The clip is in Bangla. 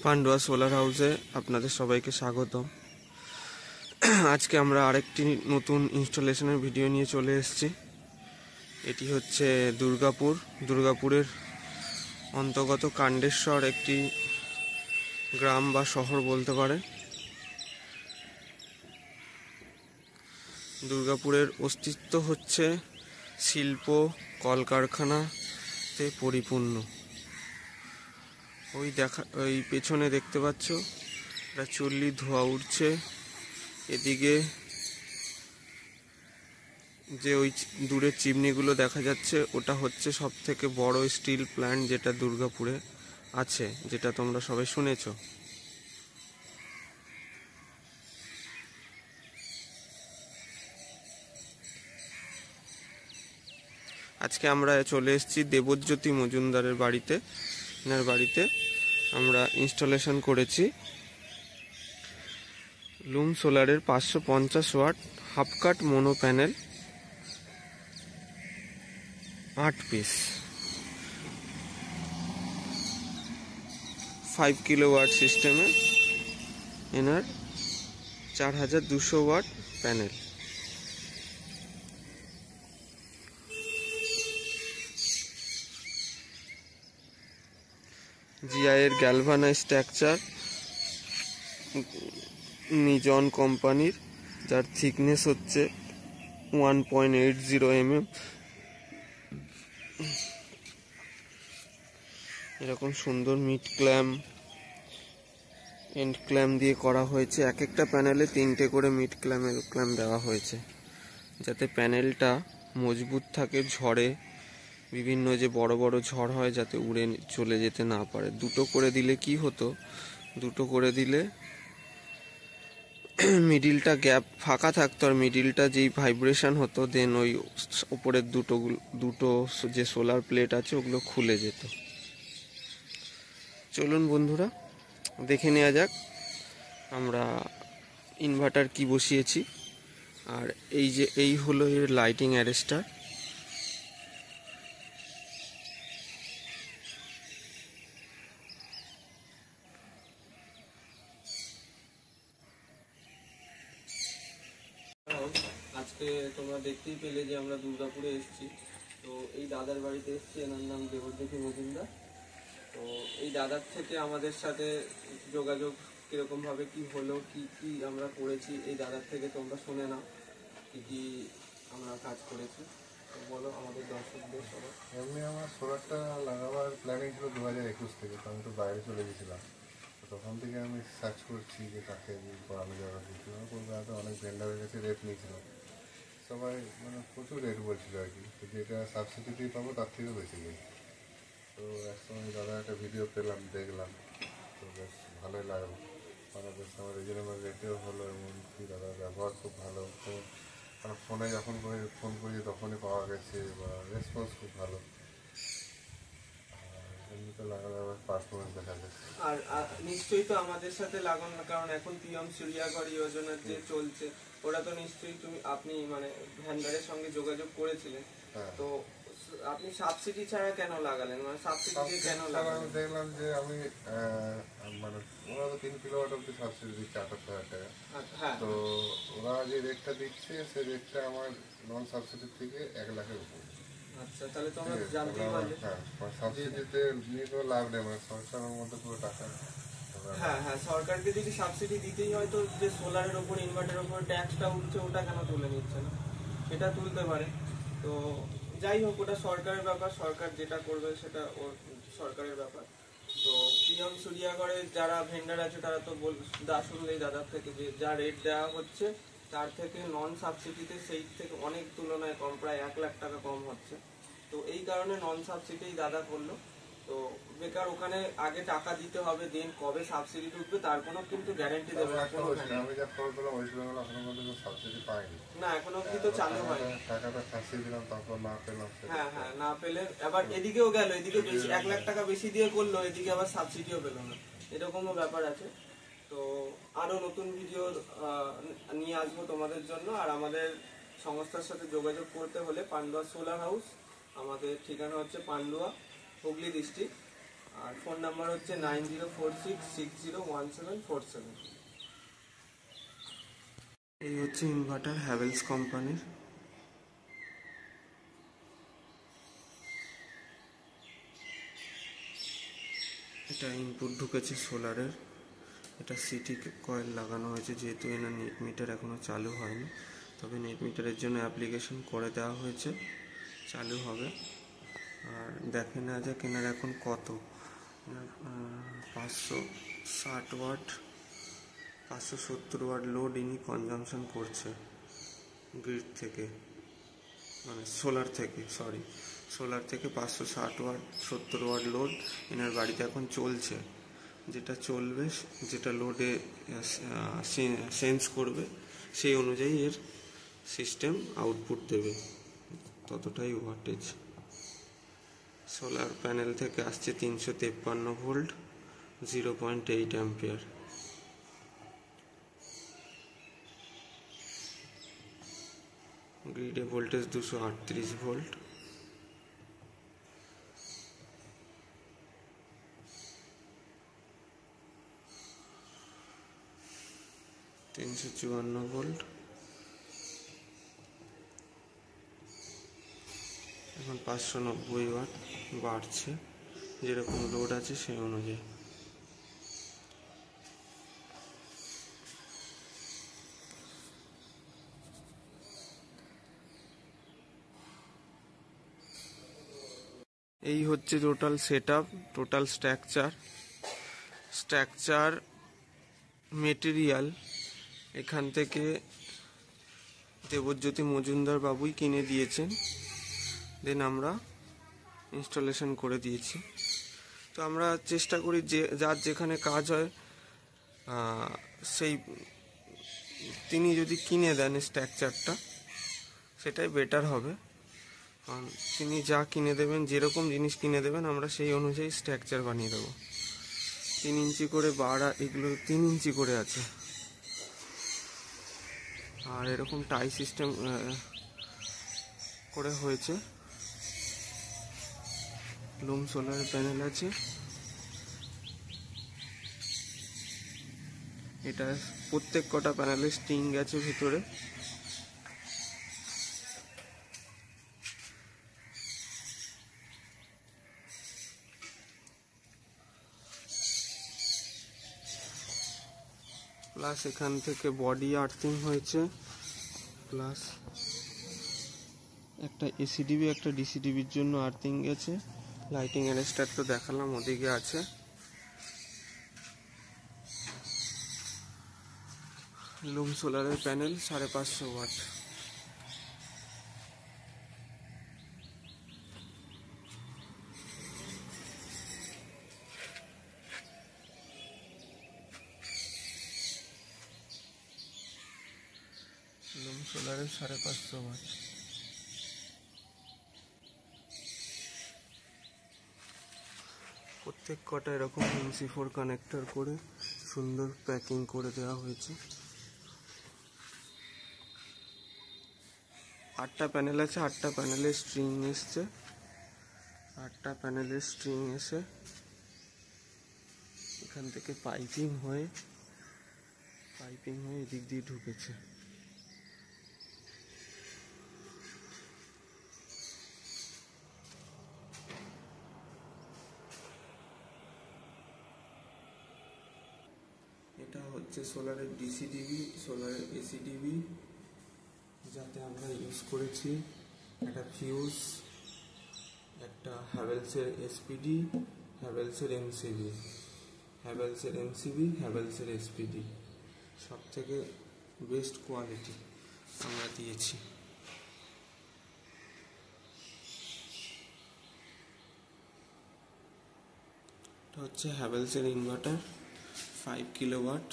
পান্ডুয়া সোলার হাউসে আপনাদের সবাইকে স্বাগতম। আজকে আমরা আরেকটি নতুন ইনস্টলেশনের ভিডিও নিয়ে চলে এসেছি। এটি হচ্ছে দুর্গাপুরের অন্তর্গত কান্ডেশ্বর, একটি গ্রাম বা শহর বলতে পারে। দুর্গাপুরের অস্তিত্ব হচ্ছে শিল্প কলকারখানাতে পরিপূর্ণ। ওই পেছনে দেখতে পাচ্ছ একটা চুল্লি ধোঁয়া উঠছে। এদিকে যে ওই দূরের চিমনিগুলো দেখা যাচ্ছে, ওটা হচ্ছে সব থেকে বড় স্টিল প্ল্যান্ট যেটা দুর্গাপুরে আছে, যেটা তোমরা সবাই শুনেছ। আজকে আমরা চলে এসেছি দেবজ্যোতি মজুমদারের বাড়িতে। এনার বাড়িতে আমরা ইনস্টলেশন করেছি লুম সোলারের 550 watt half cut mono panel 8 piece 5 kilowatt সিস্টেমে এনার 4200 ওয়াট প্যানেল। জিআই এর গ্যালভানাইজ স্ট্রাকচার নিজন কোম্পানির, যার থিকনেস হচ্ছে 1.80 mm। এরকম সুন্দর মিড ক্ল্যাম্প এন্ড ক্ল্যাম্প দিয়ে করা হয়েছে। এক একটা প্যানেলে 3টে করে মিড ক্ল্যাম্প দেওয়া হয়েছে, যাতে প্যানেলটা মজবুত থাকে, ঝড়ে বিভিন্ন যে বড় বড় ঝড় হয় যাতে উড়ে চলে যেতে না পারে। দুটো করে দিলে কি হতো, দুটো করে দিলে মিডিলটা গ্যাপ ফাঁকা থাকতো, আর মিডিলটা যেই ভাইব্রেশন হতো দেন ওই উপরের দুটো যে সোলার প্লেট আছে ওগুলো খুলে যেত। চলুন বন্ধুরা দেখে নেওয়া যাক আমরা ইনভার্টার কি বসিয়েছি। আর এই হলো এর লাইটিং অ্যারেস্টার। আজকে তোমরা দেখতেই পেলে যে আমরা দুর্গাপুরে এসেছি। তো এই দাদার বাড়িতে এসেছি, এনার নাম দেবজ্যোতি মজুমদার। তো এই দাদার থেকে আমাদের সাথে যোগাযোগ কীরকমভাবে কি হলো, কি আমরা করেছি, এই দাদার থেকে তোমরা শুনে নাও কি আমরা কাজ করেছি। তো বলো আমাদের দর্শকদের সবাই। এমনি আমার সোলারটা লাগাবার প্ল্যানিং ছিল 2021 থেকে, তো আমি তো বাইরে চলে গেছিলাম। তখন থেকে আমি সার্চ করছি যে কাকে করানো যাবে। কলকাতাতে অনেক ভেন্ডারের কাছে রেট নিয়েছিল, সবাই প্রচুর রেট বলছিল আর কি। তো যেটা সাবসিডিতেই পাবো তার থেকেও বেশি নেই। তো একসময় দাদা একটা ভিডিও পেলাম, দেখলাম, তো বেশ ভালোই লাগলো। বেশ আমার রিজনেবল রেটেও হলো, এমনকি দাদার ব্যবহার খুব ভালো। তো ফোনে যখন ফোন করি তখনই পাওয়া গেছে, বা রেসপন্স খুব ভালো। এমনিতে লাগানোর পারফরমেন্স দেখা যাচ্ছে। আর নিশ্চয়ই তো আমাদের সাথে লাগান না, কারণ এখন পিএম সূর্যাঘর যোজনা যে চলছে, ওরা তো নিশ্চয়ই আপনি ভ্যান্ডারের সঙ্গে যোগাযোগ করেছিলেন। তো আপনি সাবসিডি ছাড়া কেন লাগালেন, সাবসিডি কেন লাগালেন? আমি দেখলাম যে আমি ওরা তো 3 কিলোওয়াট অব্দি সাবসিডি দিচ্ছে 28,000 টাকা। তো ওরা যে রেটটা দিচ্ছে সেই রেটটা আমার নন সাবসিডি থেকে 1 লাখের উপর। আচ্ছা, তাহলে তো আমরা জানতেই পারলে। সাবসিডিতে নিয়ে কোনো লাভ নেই, সরকারের মধ্যে পুরো টাকা। হ্যাঁ, সরকারকে যদি সাবসিডি দিতেই হয় তো যে সোলারের উপর ইনভার্টারের উপর ট্যাক্সটা উঠছে ওটা কেন তুলে নিচ্ছে না? এটা তুলতে পারে। তো যাই হোক, ওটা সরকারের ব্যাপার, সরকার যেটা করবে সেটা ওর সরকারের ব্যাপার। তো পিএম সূর্যাঘরের যারা ভেন্ডার আছে তারা তো শুনলেই দাদার থেকে যে যা রেট দেওয়া হচ্ছে তার থেকে নন সাবসিডিতে সেই থেকে অনেক তুলনায় কম, প্রায় 1 লাখ টাকা কম হচ্ছে। তো এই কারণে নন সাবসিডি দাদা করলো। তো বেকার ওখানে আগে টাকা দিতে হবে, দেন কবে সাবসিডি ঢুকবে তার কোনো কিন্তু গ্যারান্টি দেবে না। আমি যা খবর পেলাম ওয়েস্ট বেঙ্গল এখনো পর্যন্ত সাবসিডি পাইনি। না, এখনো অব্দি তো চালু হয়নি। টাকাটা ফাঁসিয়ে দিলাম, তারপর না পেলাম। হ্যাঁ, না পেলে আবার এদিকেও গেল, এদিকে বেশি 1 লাখ টাকা বেশি দিয়ে করলো, এদিকে আবার সাবসিডিও পেল না, এরকমও ব্যাপার আছে। তো আরো নতুন ভিডিও নিয়ে আসবো তোমাদের জন্য। আর আমাদের সংস্থার সাথে যোগাযোগ করতে হলে পান্ডুয়া সোলার হাউস, আমাদের ঠিকানা হচ্ছে পান্ডুয়া, হুগলি ডিস্ট্রিক্ট। আর ফোন নাম্বার হচ্ছে 9046601747। এই হচ্ছে ইনভার্টার হ্যাভেলস কোম্পানির। এটা ইনপুট ঢুকেছে সোলারের। এটা সিটি কয়েল লাগানো হয়েছে, যেহেতু এনার নেট মিটার এখনও চালু হয়নি, তবে নেট মিটারের জন্য অ্যাপ্লিকেশন করে দেওয়া হয়েছে, চালু হবে। আর দেখে নেওয়া যাক এনার এখন কত। 560 ওয়াট 570 ওয়াট লোড ইনি কনজামশন করছে গ্রিড থেকে, মানে সোলার থেকে 560 ওয়াট 70 ওয়াট লোড এনার বাড়িতে এখন চলছে। যেটা চলবে, যেটা লোডে সেন্স করবে, সেই অনুযায়ী এর সিস্টেম আউটপুট দেবে, ততটাই ওয়াটেজ। সোলার প্যানেল থেকে আসছে 353 ভোল্ট 0.8 অ্যাম্পিয়ার। গ্রিডে ভোল্টেজ 238 ভোল্ট। $354 ভোল্ট। এখন 590 ওয়াট বাড়ছে, যেরকম লোড আছে সেই অনুযায়ী। এই হচ্ছে total setup, total structure material এখান থেকে দেবজ্যোতি মজুমদার বাবুই কিনে দিয়েছেন, দেন আমরা ইনস্টলেশন করে দিয়েছি। তো আমরা চেষ্টা করি যে যার যেখানে কাজ হয় সেই তিনি যদি কিনে দেন স্ট্রাকচারটা, সেটাই বেটার হবে। কারণ তিনি যা কিনে দেবেন, যেরকম জিনিস কিনে দেবেন, আমরা সেই অনুযায়ী স্ট্রাকচার বানিয়ে দেবো। 3 ইঞ্চি করে বাড়া, এগুলো 3 ইঞ্চি করে আছে। আর এরকম টাই সিস্টেম করে হয়েছে। লুম সোলার প্যানেল আছে। এটা প্রত্যেক কটা প্যানেলে স্টিং গেছে ভিতরে। প্লাস এখান থেকে বডি আর্থিং হয়েছে, প্লাস একটা এসিডিবি একটা ডিসিডিবির জন্য আর্থিং গেছে। লাইটিং অ্যারেস্টার তো দেখালাম, ওদিকে আছে। লুম সোলারের প্যানেল 550 ওয়াট। লুম সোলারের 550 ওয়াট। প্রত্যেক কটা এরকম MC4 কানেক্টর করে সুন্দর প্যাকিং করে দেওয়া হয়েছে। 8টা প্যানেল আছে, 8টা প্যানেলের স্ট্রিং এসছে। 8টা প্যানেলের স্ট্রিং এসে এখান থেকে পাইপিং হয়ে এদিক দিয়ে ঢুকেছে। এটা হচ্ছে সোলারের ডিসিডিবি, সোলারের এসিডিবি, যাতে আমরা ইউজ করেছি একটা ফিউজ, একটা হ্যাভেলসের এসপিডি, হ্যাভেলসের এমসিবি, হ্যাভেলসের এসপিডি, সব থেকে বেস্ট কোয়ালিটি আমরা দিয়েছি। এটা হচ্ছে হ্যাভেলসের ইনভার্টার 5 কিলোওয়াট।